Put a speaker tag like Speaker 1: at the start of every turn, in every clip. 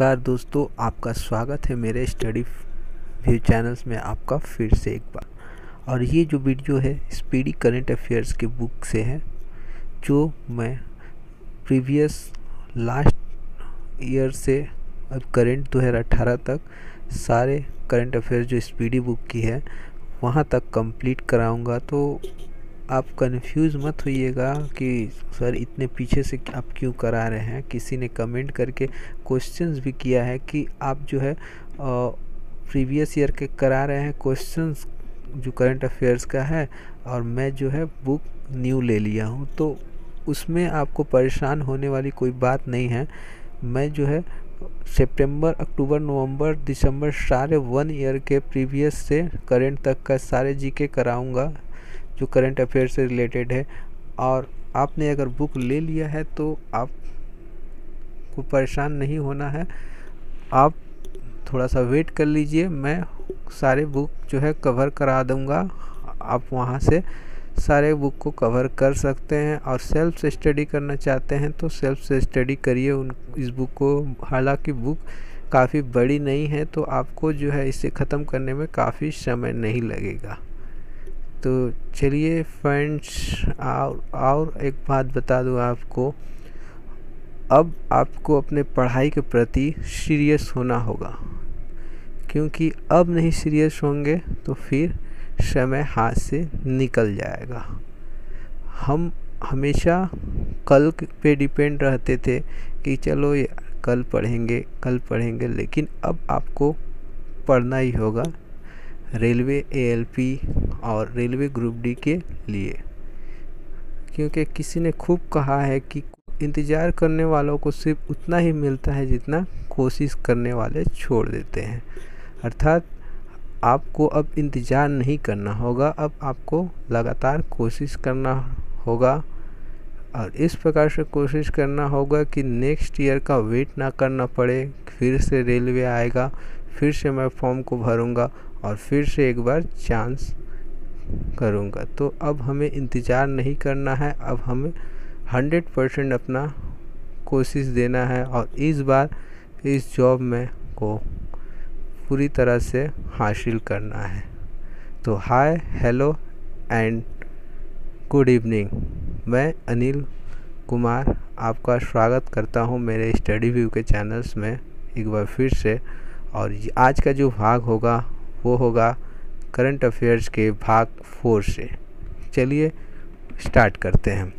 Speaker 1: नमस्कार दोस्तों, आपका स्वागत है मेरे स्टडी व्यू चैनल्स में आपका फिर से एक बार। और ये जो वीडियो है स्पीडी करंट अफेयर्स की बुक से है, जो मैं प्रीवियस लास्ट ईयर से अब करंट 2018 तक सारे करंट अफेयर्स जो स्पीडी बुक की है वहाँ तक कंप्लीट कराऊंगा। तो आप कंफ्यूज मत होइएगा कि सर इतने पीछे से आप क्यों करा रहे हैं। किसी ने कमेंट करके क्वेश्चंस भी किया है कि आप जो है प्रीवियस ईयर के करा रहे हैं क्वेश्चंस जो करंट अफेयर्स का है, और मैं जो है बुक न्यू ले लिया हूं, तो उसमें आपको परेशान होने वाली कोई बात नहीं है। मैं जो है सितंबर, अक्टूबर, नवंबर, दिसंबर सारे 1 ईयर के प्रीवियस से करंट तक का सारे जीके कराऊंगा जो करंट अफेयर से रिलेटेड है। और आपने अगर बुक ले लिया है तो आपको परेशान नहीं होना है, आप थोड़ा सा वेट कर लीजिए। मैं सारे बुक जो है कवर करा दूंगा, आप वहां से सारे बुक को कवर कर सकते हैं। और सेल्फ से स्टडी करना चाहते हैं तो सेल्फ से स्टडी करिए इस बुक को। हालांकि बुक काफ़ी बड़ी नहीं है, तो आपको जो है इसे ख़त्म करने में काफ़ी समय नहीं लगेगा। तो चलिए फ्रेंड्स, और एक बात बता दूं आपको, अब आपको अपने पढ़ाई के प्रति सीरियस होना होगा, क्योंकि अब नहीं सीरियस होंगे तो फिर समय हाथ से निकल जाएगा। हम हमेशा कल पे डिपेंड रहते थे कि चलो कल पढ़ेंगे, लेकिन अब आपको पढ़ना ही होगा रेलवे ALP और रेलवे ग्रुप डी के लिए। क्योंकि किसी ने खूब कहा है कि इंतज़ार करने वालों को सिर्फ उतना ही मिलता है जितना कोशिश करने वाले छोड़ देते हैं। अर्थात आपको अब इंतज़ार नहीं करना होगा, अब आपको लगातार कोशिश करना होगा। और इस प्रकार से कोशिश करना होगा कि नेक्स्ट ईयर का वेट ना करना पड़े। फिर से रेलवे आएगा, फिर से मैं फॉर्म को भरूंगा और फिर से एक बार चांस करूंगा। तो अब हमें इंतज़ार नहीं करना है, अब हमें 100% अपना कोशिश देना है और इस बार इस जॉब में को पूरी तरह से हासिल करना है। तो हाय, हेलो एंड गुड इवनिंग। मैं अनिल कुमार आपका स्वागत करता हूं मेरे स्टडी व्यू के चैनल्स में एक बार फिर से। और आज का जो भाग होगा वो होगा करंट अफेयर्स के भाग 4 से। चलिए स्टार्ट करते हैं।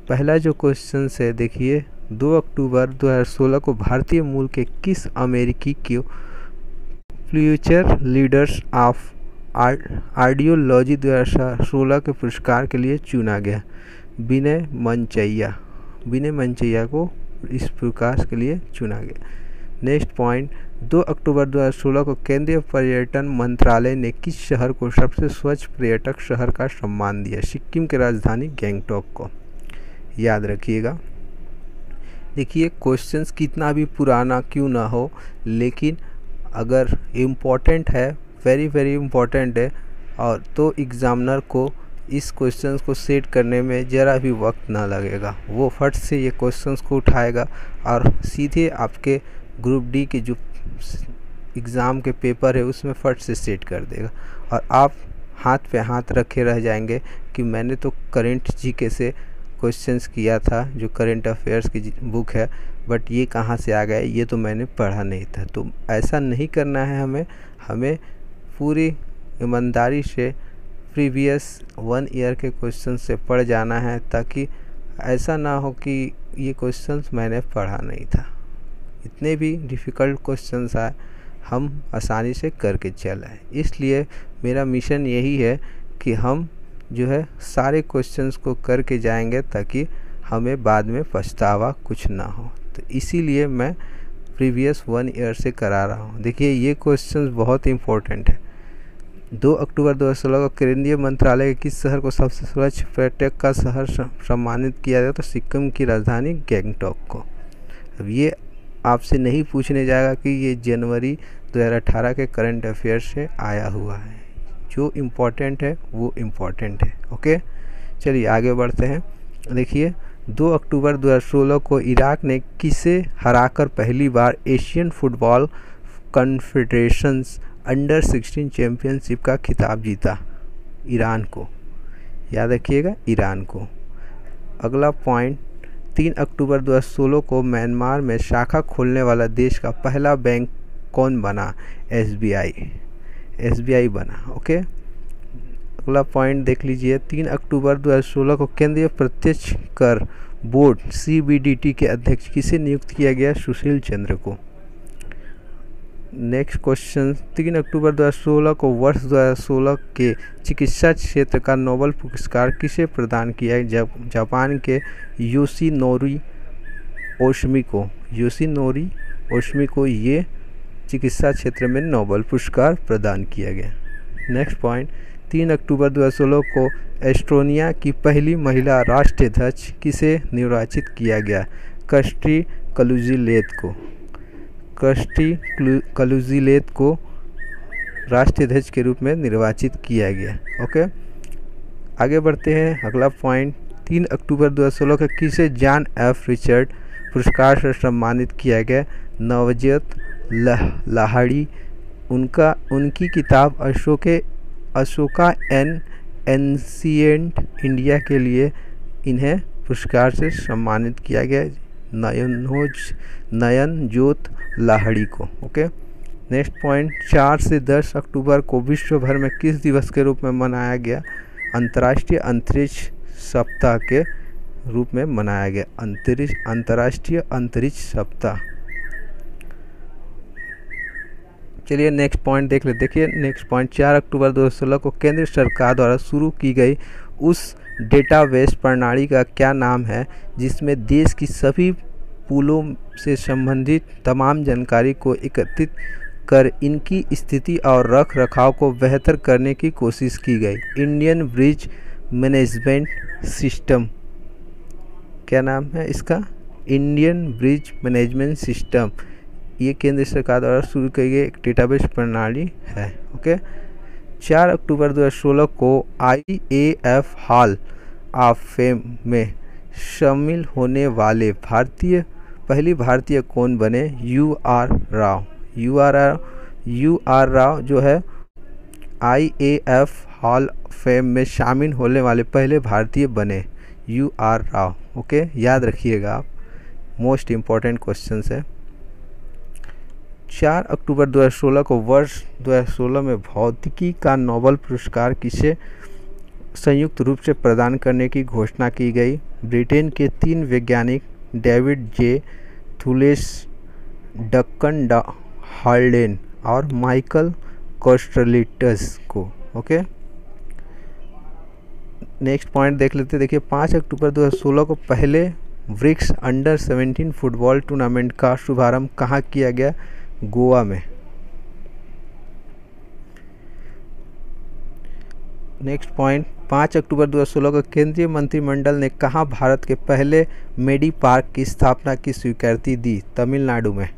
Speaker 1: पहला जो क्वेश्चन है देखिए, 2 अक्टूबर 2016 को भारतीय मूल के किस अमेरिकी को फ्यूचर लीडर्स ऑफ आर्डियोलॉजी 2016 के पुरस्कार के लिए चुना गया? विनय मंचैया को इस पुरस्कार के लिए चुना गया। नेक्स्ट पॉइंट, 2 अक्टूबर 2016 को केंद्रीय पर्यटन मंत्रालय ने किस शहर को सबसे स्वच्छ पर्यटक शहर का सम्मान दिया? सिक्किम की राजधानी गैंगटॉक को। याद रखिएगा। देखिए, क्वेश्चंस कितना भी पुराना क्यों ना हो, लेकिन अगर इम्पोर्टेंट है, वेरी वेरी इम्पोर्टेंट है, और तो एग्जामिनर को इस क्वेश्चंस को सेट करने में ज़रा भी वक्त ना लगेगा। वो फट से ये क्वेश्चंस को उठाएगा और सीधे आपके ग्रुप डी के जो एग्ज़ाम के पेपर है उसमें फट से सेट कर देगा। और आप हाथ पे हाथ रखे रह जाएंगे कि मैंने तो करंट जीके से क्वेश्चंस किया था, जो करंट अफेयर्स की बुक है, बट ये कहाँ से आ गया, ये तो मैंने पढ़ा नहीं था। तो ऐसा नहीं करना है हमें पूरी ईमानदारी से प्रीवियस 1 ईयर के क्वेश्चन से पढ़ जाना है, ताकि ऐसा ना हो कि ये क्वेश्चंस मैंने पढ़ा नहीं था। इतने भी डिफ़िकल्ट क्वेश्चंस आए हम आसानी से करके चल आए। इसलिए मेरा मिशन यही है कि हम जो है सारे क्वेश्चंस को करके जाएंगे, ताकि हमें बाद में पछतावा कुछ ना हो। तो इसीलिए मैं प्रीवियस 1 ईयर से करा रहा हूँ। देखिए, ये क्वेश्चंस बहुत इंपॉर्टेंट है। 2 अक्टूबर 2016 को केंद्रीय मंत्रालय के किस शहर को सबसे स्वच्छ पर्यटक का शहर सम्मानित किया गया? तो सिक्किम की राजधानी गैंगटॉक को। अब ये आपसे नहीं पूछने जाएगा कि ये जनवरी 2018 के करंट अफेयर से आया हुआ है। जो इम्पोर्टेंट है वो इम्पोर्टेंट है। ओके, चलिए आगे बढ़ते हैं। देखिए, 2 अक्टूबर 2016 को इराक ने किसे हराकर पहली बार एशियन फुटबॉल कॉन्फेडरेशंस अंडर 16 चैंपियनशिप का खिताब जीता? ईरान को, याद रखिएगा, ईरान को। अगला पॉइंट, 3 अक्टूबर 2016 को म्यांमार में शाखा खोलने वाला देश का पहला बैंक कौन बना? एसबीआई बना। ओके, अगला पॉइंट देख लीजिए, 3 अक्टूबर 2016 को केंद्रीय प्रत्यक्ष कर बोर्ड सीबीडीटी के अध्यक्ष किसे नियुक्त किया गया? सुशील चंद्र को। नेक्स्ट क्वेश्चन, 3 अक्टूबर 2016 को वर्ष 2016 के चिकित्सा क्षेत्र का नोबेल पुरस्कार किसे प्रदान किया? जापान के योशिनोरी ओशमी को ये चिकित्सा क्षेत्र में नोबेल पुरस्कार प्रदान किया गया। नेक्स्ट पॉइंट, 3 अक्टूबर 2016 को एस्टोनिया की पहली महिला राष्ट्राध्यक्ष किसे निर्वाचित किया गया? कर्स्टी कलुज़ीलेद को राष्ट्राध्यक्ष के रूप में निर्वाचित किया गया। ओके, आगे बढ़ते हैं। अगला पॉइंट, 3 अक्टूबर 2016 को किसे जॉन एफ रिचर्ड पुरस्कार से सम्मानित किया गया? नवजोत लाहिड़ी। उनकी किताब अशोका एन एंशिएंट इंडिया के लिए इन्हें पुरस्कार से सम्मानित किया गया, नयनजोत लाहिड़ी को। ओके, नेक्स्ट पॉइंट, 4 से 10 अक्टूबर को विश्व भर में किस दिवस के रूप में मनाया गया? अंतर्राष्ट्रीय अंतरिक्ष सप्ताह के रूप में मनाया गया, अंतर्राष्ट्रीय अंतरिक्ष सप्ताह। चलिए नेक्स्ट पॉइंट देख ले। देखिए नेक्स्ट पॉइंट, 4 अक्टूबर 2016 को केंद्र सरकार द्वारा शुरू की गई उस डेटाबेस प्रणाली का क्या नाम है जिसमें देश की सभी पुलों से संबंधित तमाम जानकारी को एकत्रित कर इनकी स्थिति और रख रखाव को बेहतर करने की कोशिश की गई? Indian bridge management system. क्या नाम है इसका? Indian bridge management system. ये केंद्र सरकार द्वारा शुरू की गई एक डेटाबेस प्रणाली है। ओके, 4 अक्टूबर 2016 को IAF हॉल ऑफ फेम में शामिल होने वाले पहली भारतीय कौन बने? UR राव जो है IAF हॉल फेम में शामिल होने वाले पहले भारतीय बने, UR राव। ओके, याद रखिएगा आप, मोस्ट इम्पॉर्टेंट क्वेश्चन है। 4 अक्टूबर 2016 को वर्ष 2016 में भौतिकी का नोबेल पुरस्कार किसे संयुक्त रूप से प्रदान करने की घोषणा की गई? ब्रिटेन के 3 वैज्ञानिक डेविड जे थुलेस, डक्कन हाल्डेन और माइकल कोस्टलिटस को। ओके, नेक्स्ट पॉइंट देख लेते हैं। देखिए 5 अक्टूबर 2016 को पहले ब्रिक्स अंडर 17 फुटबॉल टूर्नामेंट का शुभारंभ कहाँ किया गया? गोवा में। नेक्स्ट पॉइंट, 5 अक्टूबर 2016 को केंद्रीय मंत्रिमंडल ने कहाँ भारत के पहले मेडी पार्क की स्थापना की स्वीकृति दी? तमिलनाडु में।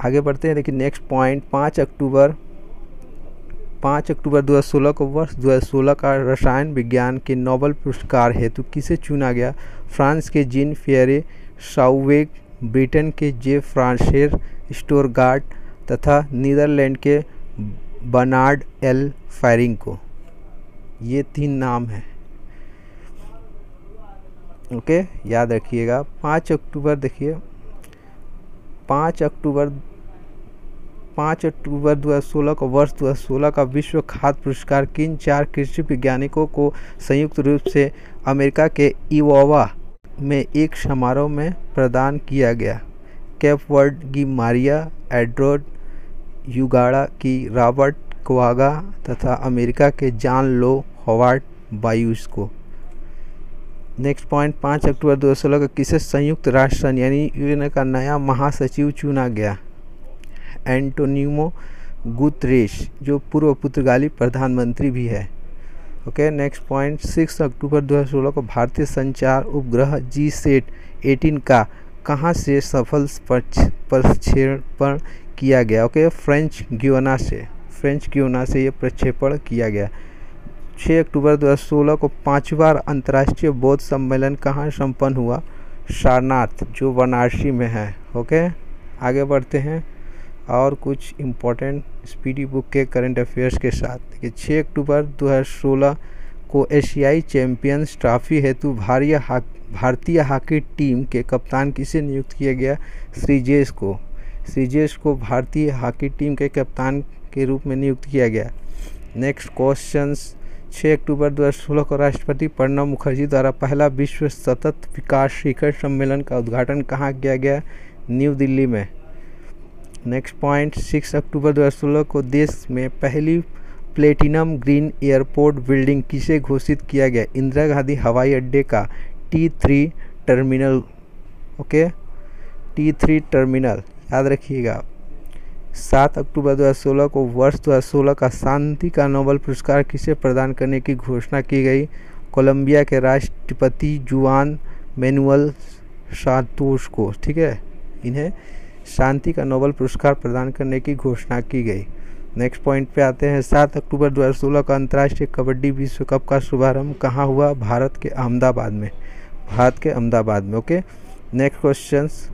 Speaker 1: आगे बढ़ते हैं। देखिए नेक्स्ट पॉइंट, 5 अक्टूबर 2016 को वर्ष 2016 का रसायन विज्ञान के नोबेल पुरस्कार हेतु किसे चुना गया? फ्रांस के जीन पियरे साउवेग, ब्रिटेन के जे फ्रांसेर स्टोरगार्ड तथा नीदरलैंड के बर्नार्ड एल फैरिंग को। ये 3 नाम हैं। ओके, याद रखिएगा। 5 अक्टूबर देखिए 5 अक्टूबर 2016 को वर्ष 2016 का विश्व खाद्य पुरस्कार किन 4 कृषि वैज्ञानिकों को संयुक्त रूप से अमेरिका के इवोवा में एक समारोह में प्रदान किया गया? केप वर्ड की मारिया एड्वर्ड, युगांडा की रॉबर्ट क्वागा तथा अमेरिका के जॉन लो हॉवार्ड बायूस को। नेक्स्ट पॉइंट, 5 अक्टूबर 2016 को किसे संयुक्त राष्ट्र संघ यानी यूएन का नया महासचिव चुना गया? एंटोनियो गुतरेश, जो पूर्व पुर्तगाली प्रधानमंत्री भी है। ओके, नेक्स्ट पॉइंट, 6 अक्टूबर 2016 को भारतीय संचार उपग्रह GSAT-18 का कहाँ से सफल प्रक्षेपण किया गया? ओके, फ्रेंच गियाना से ये प्रक्षेपण किया गया। 6 अक्टूबर 2016 को 5वां अंतर्राष्ट्रीय बौद्ध सम्मेलन कहाँ संपन्न हुआ? सारनाथ, जो वाराणसी में है। ओके, आगे बढ़ते हैं और कुछ इम्पोर्टेंट स्पीडी बुक के करंट अफेयर्स के साथ। देखिए 6 अक्टूबर 2016 को एशियाई चैंपियंस ट्रॉफी हेतु भारतीय हॉकी टीम के कप्तान किसे नियुक्त किया गया? श्रीजेश को भारतीय हॉकी टीम के कप्तान के रूप में नियुक्त किया गया। नेक्स्ट क्वेश्चंस, 6 अक्टूबर 2016 को राष्ट्रपति प्रणब मुखर्जी द्वारा पहला विश्व सतत विकास शिखर सम्मेलन का उद्घाटन कहाँ किया गया? न्यू दिल्ली में। नेक्स्ट पॉइंट, 6 अक्टूबर 2016 को देश में पहली प्लेटिनम ग्रीन एयरपोर्ट बिल्डिंग किसे घोषित किया गया? इंदिरा गांधी हवाई अड्डे का T3 terminal. Okay, T3 terminal याद रखिएगा। 7 अक्टूबर 2016 को वर्ष 2016 का शांति का नोबेल पुरस्कार किसे प्रदान करने की घोषणा की गई? कोलंबिया के राष्ट्रपति जुआन मैनुअल सांतोस को। ठीक है, इन्हें शांति का नोबेल पुरस्कार प्रदान करने की घोषणा की गई। नेक्स्ट पॉइंट पे आते हैं। 7 अक्टूबर 2016 का अंतर्राष्ट्रीय कबड्डी विश्व कप का शुभारंभ कहाँ हुआ? भारत के अहमदाबाद में। ओके, नेक्स्ट क्वेश्चंस,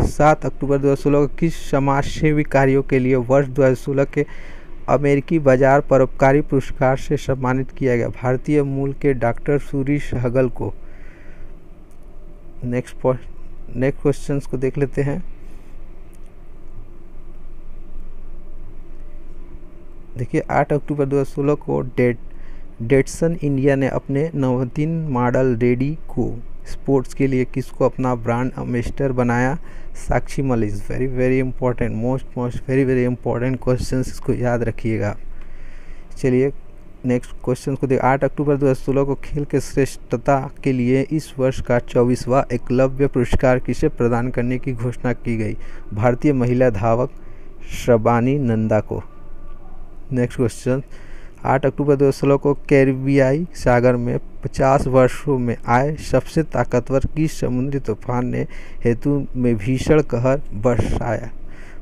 Speaker 1: 7 अक्टूबर 2016 को किस समाजसेवी कार्यों के लिए वर्ष 2016 के अमेरिकी बाजार परोपकारी पुरस्कार से सम्मानित किया गया? भारतीय मूल के डॉक्टर सूरी सहगल को। नेक्स्ट क्वेश्चंस को देख लेते हैं। देखिए 8 अक्टूबर 2016 को डेटसन इंडिया ने अपने नवतीन मॉडल रेडी को स्पोर्ट्स के लिए किसको अपना ब्रांड एम्बेसडर बनाया? Sakshi Malik. Very important, very important questions, इसको याद रखिएगा। चलिए नेक्स्ट क्वेश्चन को देख। 8 अक्टूबर 2016 को खेल के श्रेष्ठता के लिए इस वर्ष का 24वां एकलव्य पुरस्कार किसे प्रदान करने की घोषणा की गई? भारतीय महिला धावक शबानी नंदा को। नेक्स्ट क्वेश्चन, 8 अक्टूबर 2016 को कैरिबियाई सागर में 50 वर्षों में आए सबसे ताकतवर किस समुद्री तूफान ने हेतु में भीषण कहर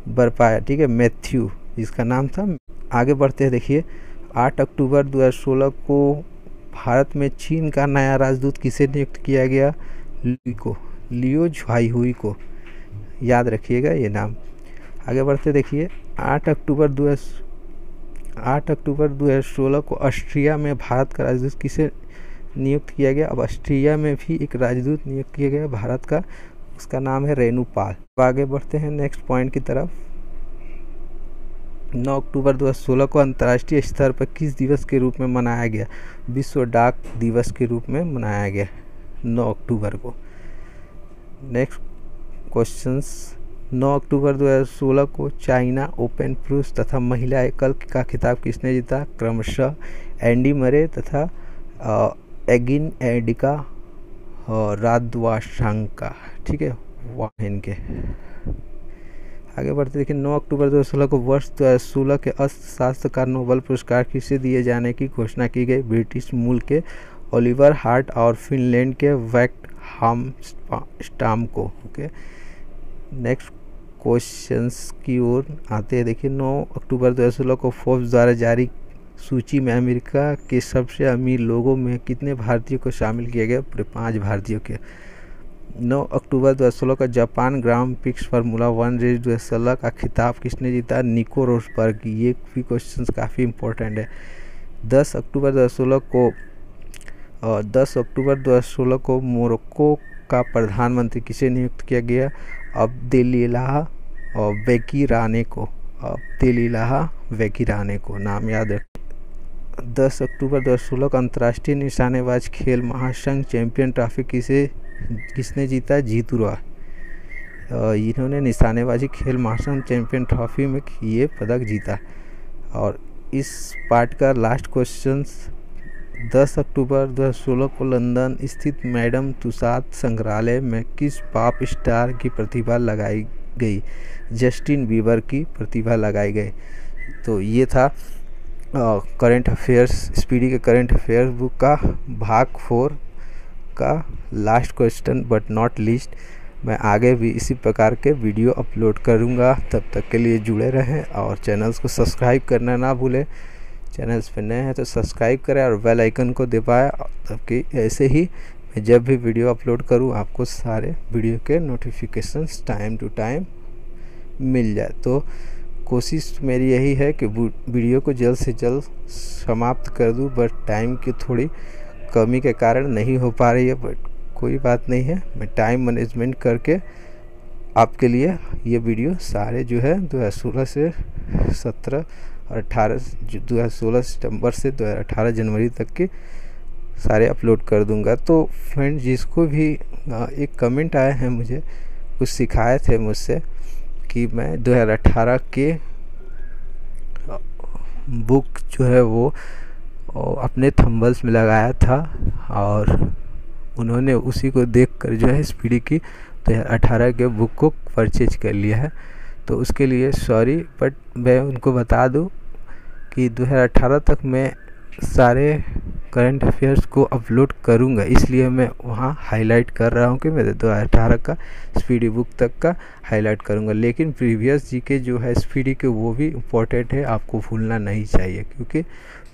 Speaker 1: बरपाया? ठीक है, मैथ्यू इसका नाम था। आगे बढ़ते हैं। देखिए 8 अक्टूबर 2016 को भारत में चीन का नया राजदूत किसे नियुक्त किया गया? लियो झुआइहुई को। याद रखिएगा ये नाम। आगे बढ़ते देखिए 8 अक्टूबर 2016 को ऑस्ट्रिया में भारत का राजदूत किसे नियुक्त किया गया? अब ऑस्ट्रिया में भी एक राजदूत नियुक्त किया गया भारत का, उसका नाम है रेणुपाल। आगे बढ़ते हैं नेक्स्ट पॉइंट की तरफ। 9 अक्टूबर 2016 को अंतर्राष्ट्रीय स्तर पर किस दिवस के रूप में मनाया गया? विश्व डाक दिवस के रूप में मनाया गया 9 अक्टूबर को। नेक्स्ट क्वेश्चंस, 9 अक्टूबर 2016 को चाइना ओपन पुरुष तथा महिला एकल का खिताब किसने जीता? क्रमशः एंडी मरे तथा एगिन एडिका रादवाशांका। ठीक है, इनके। आगे बढ़ते देखिए 9 अक्टूबर 2016 को वर्ष 2016 के अर्थशास्त्र का नोबेल पुरस्कार किसे दिए जाने की घोषणा की गई? ब्रिटिश मूल के ओलिवर हार्ट और फिनलैंड के वैक्ट हामस्टाम को। ओके, नेक्स्ट क्वेश्चंस की ओर आते हैं। देखिए 9 अक्टूबर 2016 को फोर्ब्स द्वारा जारी सूची में अमेरिका के सबसे अमीर लोगों में कितने भारतीयों को शामिल किया गया? पूरे 5 भारतीयों के। 9 अक्टूबर 2016 का Japan grand prix formula 1 race 2016 का खिताब किसने जीता? निको रोसबर्ग। ये भी क्वेश्चंस काफ़ी इंपॉर्टेंट है। 10 अक्टूबर 2016 को मोरक्को का प्रधानमंत्री किसे नियुक्त किया गया? अब्देलिल्लाह वेकिराने को। नाम याद रखें। 10 अक्टूबर 2016 को अंतर्राष्ट्रीय निशानेबाज खेल महासंघ चैंपियन ट्रॉफी किसने जीता? जीतूरा। इन्होंने निशानेबाजी खेल महासंघ चैंपियन ट्रॉफी में ये पदक जीता। और इस पार्ट का लास्ट क्वेश्चन, 10 अक्टूबर 2016 को लंदन स्थित मैडम तुसाद संग्रहालय में किस पॉप स्टार की प्रतिभा लगाई गई? जस्टिन बीबर की प्रतिभा लगाई गई। तो ये था करंट अफेयर्स, स्पीडी के करंट अफेयर्स बुक का भाग 4 का last question but not least. मैं आगे भी इसी प्रकार के वीडियो अपलोड करूंगा। तब तक के लिए जुड़े रहें और चैनल्स को सब्सक्राइब करना ना भूलें। चैनल्स पे नए हैं तो सब्सक्राइब करें और बेल आइकन को दबाएं, ताकि ऐसे ही मैं जब भी वीडियो अपलोड करूं आपको सारे वीडियो के नोटिफिकेशंस टाइम टू टाइम मिल जाए। तो कोशिश मेरी यही है कि वीडियो को जल्द से जल्द समाप्त कर दूं, बट टाइम की थोड़ी कमी के कारण नहीं हो पा रही है, बट कोई बात नहीं है, मैं टाइम मैनेजमेंट करके आपके लिए ये वीडियो सारे जो है 2016 से 17 और 18 2016 सितंबर से 2018 जनवरी तक के सारे अपलोड कर दूंगा। तो फ्रेंड, जिसको भी एक कमेंट आया है, मुझे कुछ सिखाए थे मुझसे कि मैं 2018 के बुक जो है वो अपने थंबनेल्स में लगाया था, और उन्होंने उसी को देखकर जो है स्पीडी की 2018 के बुक को परचेज कर लिया है। तो उसके लिए सॉरी, बट मैं उनको बता दूं कि 2018 तक मैं सारे करंट अफेयर्स को अपलोड करूंगा, इसलिए मैं वहाँ हाईलाइट कर रहा हूँ कि मैं 2018 का स्पीडी बुक तक का हाईलाइट करूंगा। लेकिन प्रीवियस जीके जो है स्पीडी के वो भी इम्पोर्टेंट है, आपको भूलना नहीं चाहिए, क्योंकि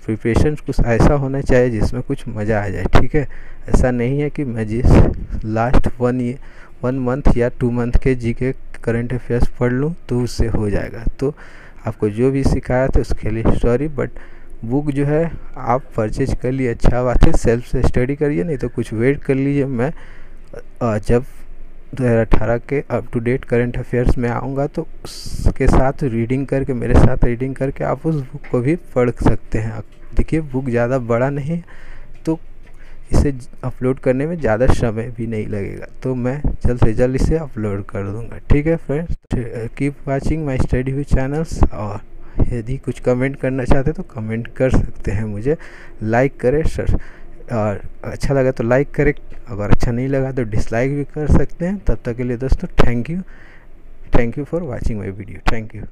Speaker 1: प्रिपरेशन कुछ ऐसा होना चाहिए जिसमें कुछ मज़ा आ जाए। ठीक है, ऐसा नहीं है कि मैं जिस लास्ट 1 मंथ या 2 मंथ के जीके करंट अफेयर्स पढ़ लूँ तो उससे हो जाएगा। तो आपको जो भी सिखाया था उसके लिए सॉरी, बट बुक जो है आप परचेज कर लिए, अच्छा बात है, सेल्फ से स्टडी करिए, नहीं तो कुछ वेट कर लीजिए। मैं जब 2018 के up to date current affairs में आऊँगा तो उसके साथ रीडिंग करके, मेरे साथ रीडिंग करके आप उस बुक को भी पढ़ सकते हैं। देखिए, बुक ज़्यादा बड़ा नहीं है, तो इसे अपलोड करने में ज़्यादा समय भी नहीं लगेगा, तो मैं जल्द से जल्द इसे अपलोड कर दूंगा। ठीक है friends, keep watching my study with channels, और यदि कुछ कमेंट करना चाहते तो कमेंट कर सकते हैं मुझे। लाइक करें सर, और अच्छा लगा तो लाइक करें, अगर अच्छा नहीं लगा तो डिसलाइक भी कर सकते हैं। तब तक के लिए दोस्तों thank you for watching my video. Thank you.